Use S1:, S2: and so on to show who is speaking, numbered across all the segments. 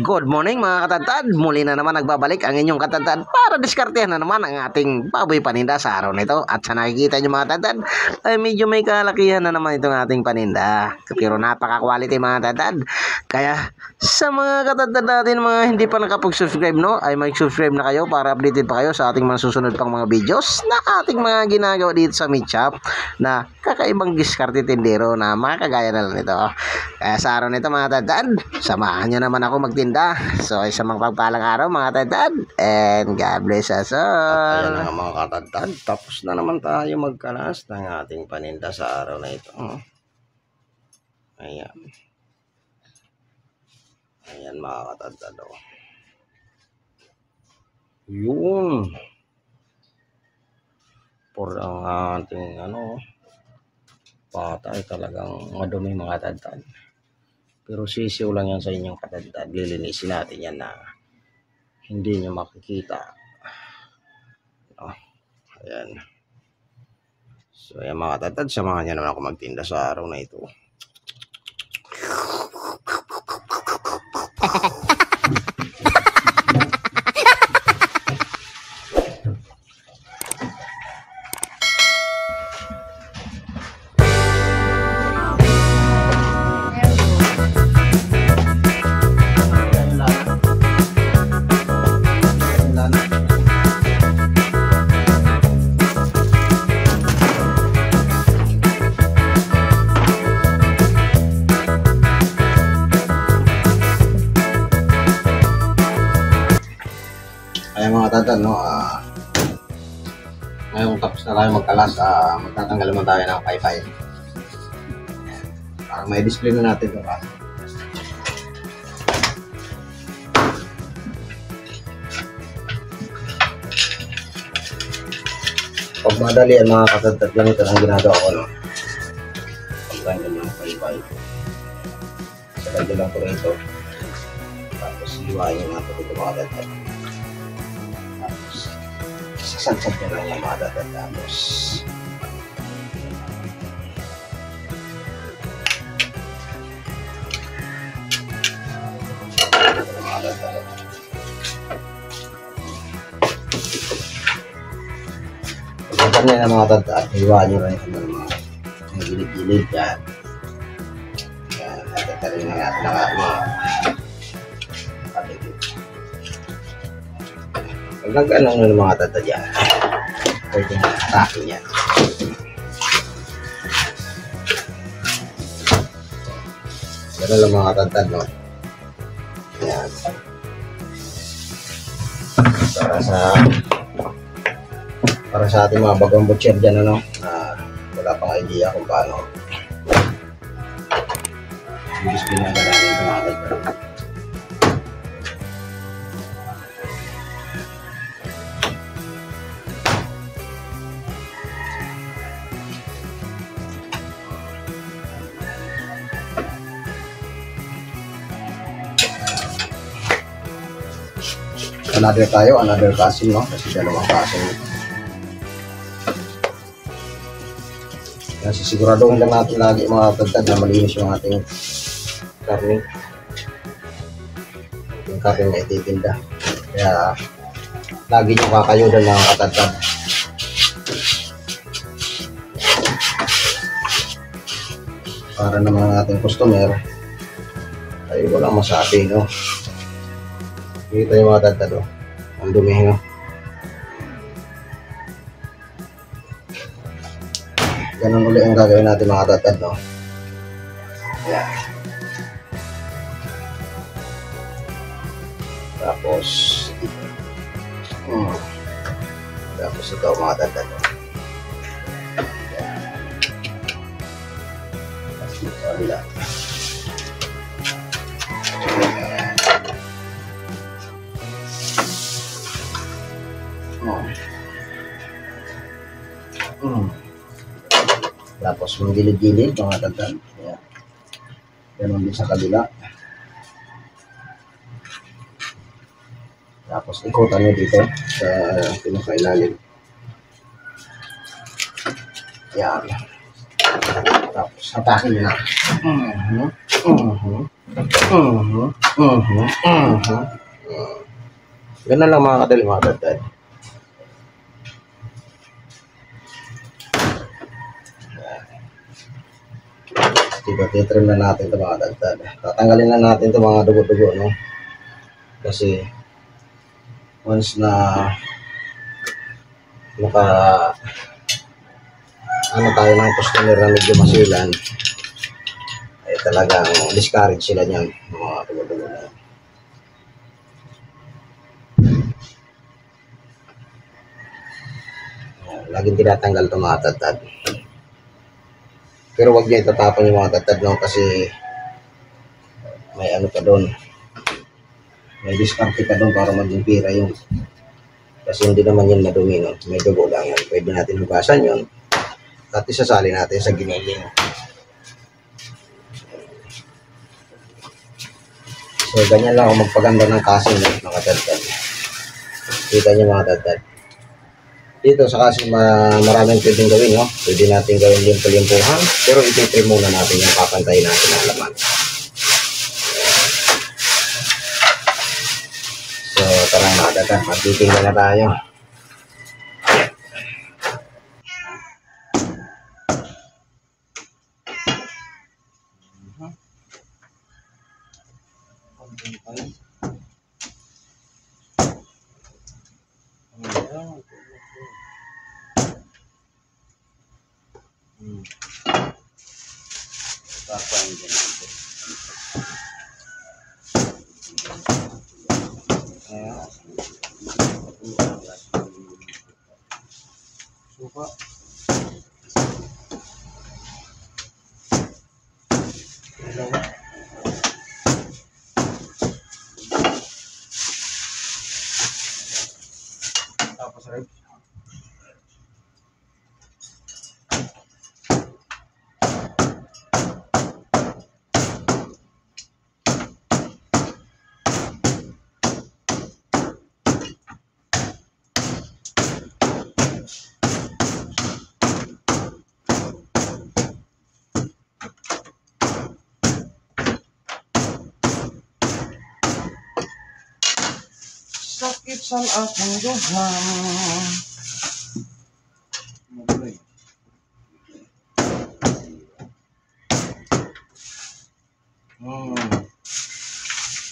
S1: Good morning mga katadtad. Muli na naman nagbabalik ang inyong katadtad para diskartehan na naman ang ating baboy paninda sa araw na ito. At sa nakikita nyo mga katadtad ay medyo may kalakihan na naman itong ating paninda. Pero napaka-quality mga katadtad. Kaya sa mga katadtad natin mga hindi pa nakapag-subscribe ay mag-subscribe na kayo para updated pa kayo sa ating mga susunod pang mga videos na ating mga ginagawa dito sa meat shop na kakaibang diskarte tindero na makakagaya na lang ito. Kaya sa araw na ito mga katadtad, samahan nyo naman ako magtinda. So, isang magpagpalang araw mga katadtad, and God bless us all. At ayan nga mga katadtad, tapos na naman tayo magkalas ng ating paninda sa araw na ito. Ayan. Ayan mga katadtad. Yun. Por ang ating patay talagang madumi mga katadtad. Pero sisiw lang yan sa inyong katadtad. Lilinisin natin yan na hindi nyo makikita. Ayan. So, ayan mga katadtad, samahan nyo naman ako magtinda sa araw na ito. Ayan mga katadtad, ngayong tapos na tayo magkalas, magtatanggal naman tayo ng paypay. Para may display na natin ito. Pag madali ang mga katadtad, ganito ang ginagawa ko. Pagtanggal ng paypay. Salagyan lang ito rito. Tapos iwain nyo natin ito mga katadtad. Sagsag nyo lang yung mga tatapos. Pagkakan nyo ng mga tatapos, hiwaan nyo lang yung mga gilid-gilid yan. Yan, tatatarin na natin ang ating patigil. Pag nag-anong ng mga tatad yan, pwede nga atakin yan. Gano'n lang mga tatad, no? Yan. Para sa ating mga bagong butcher dyan, wala pang idea kung paano. Display na natin ito mga tatad. Another casing, no? Kasi dalawang casing. Kaya sisiguraduhin lang natin lagi mga katadtad na malinis yung ating karne. Yung karne na ititinda. Kaya lagi nyo kakayudan ng katadtad. Para naman ang ating customer ay walang masabi, no? Kita yung mga tatad, ang dumi, no? Ganun ulit ang gagawin natin mga tatad, no? Ayan. Tapos ito mga tatad, no? Ayan. Tapos ito kabila. Tapos magilid-gilid mga tatad. Ganun din sa kabila. Tapos ikutan nyo dito sa pinakailalim. Yan. Tapos hatakin nyo na. Mhm, mhm, mhm. Ganun lang mga kadali mga dad. Diba, titrim na natin ito mga dad. Tatanggalin na natin ito mga dugo-dugo, no? Kasi once na naka ano tayo ng customer na medyo masilan, ay talagang discourage sila niyan, mga dugo-dugo na yan. Laging tinatanggal ito mga dad. Pero wag niyo itatapon yung mga dad, no? Kasi may ano pa doon, may diskarte ka doon para maging pira yun. Kasi hindi naman yun madumi, no? May dugo lang yan. Pwede natin hugasan yun at isasali natin sa giniling. So, ganyan lang ako magpaganda ng casing, no? Mga dad. Kita niyo mga dad. Dito sa casing, maraming pwedeng gawin, no? Pwede natin gawin limpo-limpuhan, pero ititrim muna natin yung papantayin natin ang laman. So, tara mga dad, magtitingnan na tayo. Suka. Tapos rin. Sakit sa aking duhan.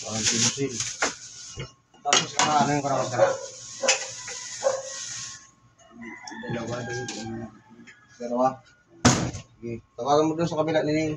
S1: Parang sinusil. Tapos ano yung karawas ka na? Dalawa. Sige. Tawagan mo dun sa kabila ni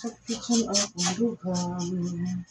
S1: sakit sa aking duhan.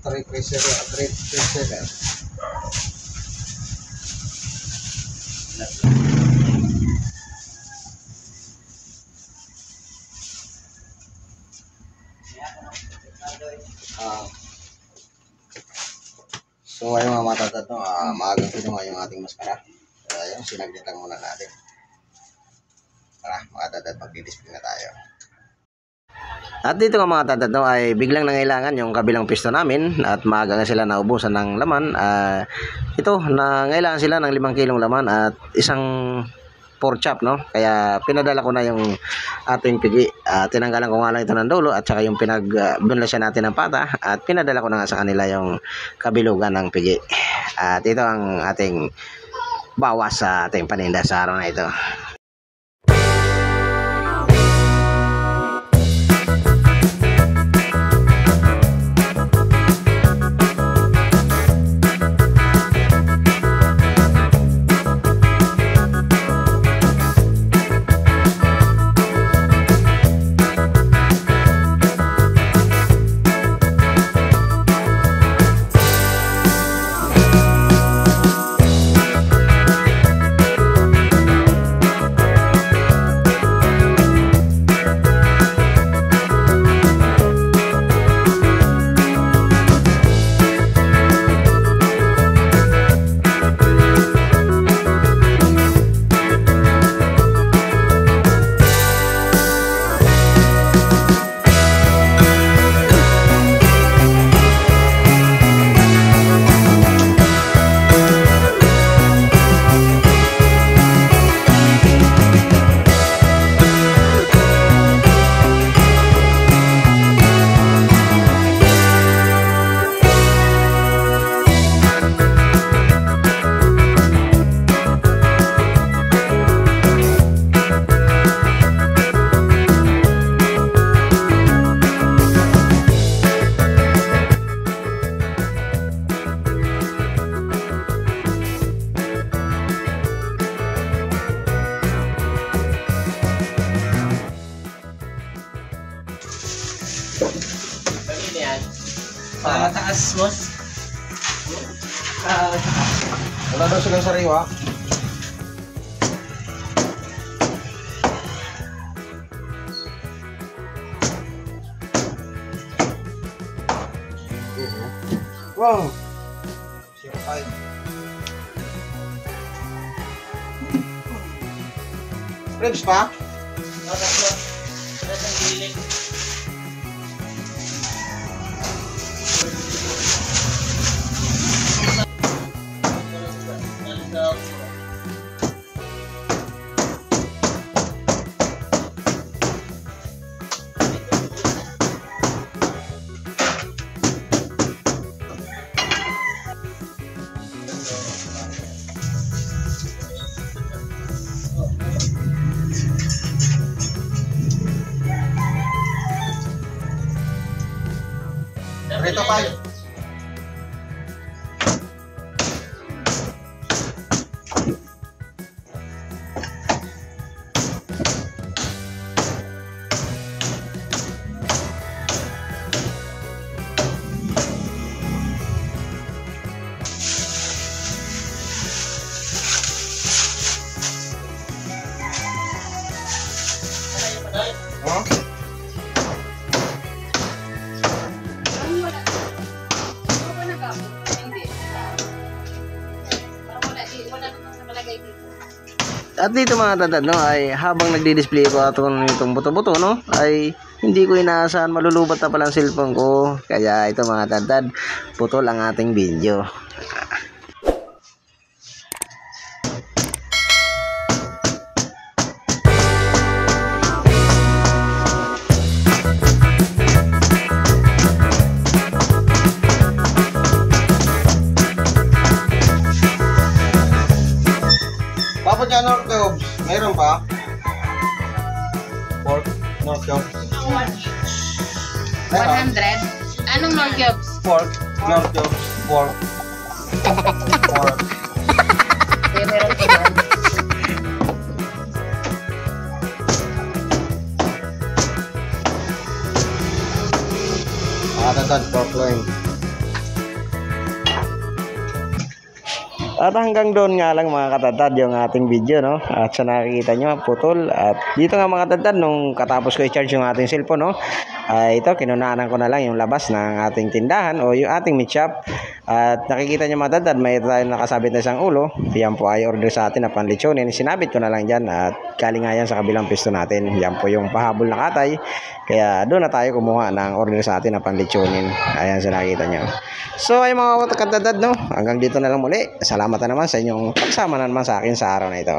S1: 3 pressure. So ayun mga matatad, no? Maagang pinuha yung ating maskara. Ayun, sinaglit lang muna natin. Tara, mga tatad, magdi-display na tayo. At dito nga mga tatad, no, ay biglang nangailangan yung kabilang pisto namin at maaga nga sila naubusan ng laman. Ito, nangailangan sila ng 5 kilong laman at isang pork chop, no? Kaya pinadala ko na yung ating pigi. Tinanggalan ko nga lang ito ng dulo at saka yung bunlasyan natin ng pata at pinadala ko na nga sa kanila yung kabilugan ng pigi. At ito ang ating bawas sa ating paninda sa araw na ito.
S2: Taas, boss.
S1: Wala daw silang sariwa. Wow. 05. Ribs pa? Rito pa. At dito mga tatad, no, ay habang nagdi-display ko ato nitong buto-buto, no, ay hindi ko inaasahan malulubat na pala ang cellphone ko. Kaya ito mga tatad, putol ang ating video. Papa dyan, North Cubes. Mayroon pa? Pork, North Cubes.
S2: 100? Anong North Cubes?
S1: Pork, North Cubes. Pork. Pork.
S2: Okay, meron iba.
S1: Tatad, pork loin. At hanggang doon nga lang mga katadtad yung ating video, no? At sa nakikita nyo, putol. At dito nga mga katadtad, nung katapos ko i-charge yung ating cellphone, no? Ito, kinunaanan ko na lang yung labas ng ating tindahan o yung ating meat shop. At nakikita nyo mga katadtad, may tayong nakasabit na isang ulo. Yan po ay order sa atin na panlitsonin. Sinabit ko na lang dyan at galing nga yan sa kabilang pisto natin. Yan po yung pahabol na katay. Kaya doon na tayo kumuha ng order sa atin na panlitsonin. Ayan sa nakikita nyo. So ay mga katadtad, no? Hanggang dito na lang muli. Salamat na naman sa inyong pagsama na naman sa akin sa araw na ito.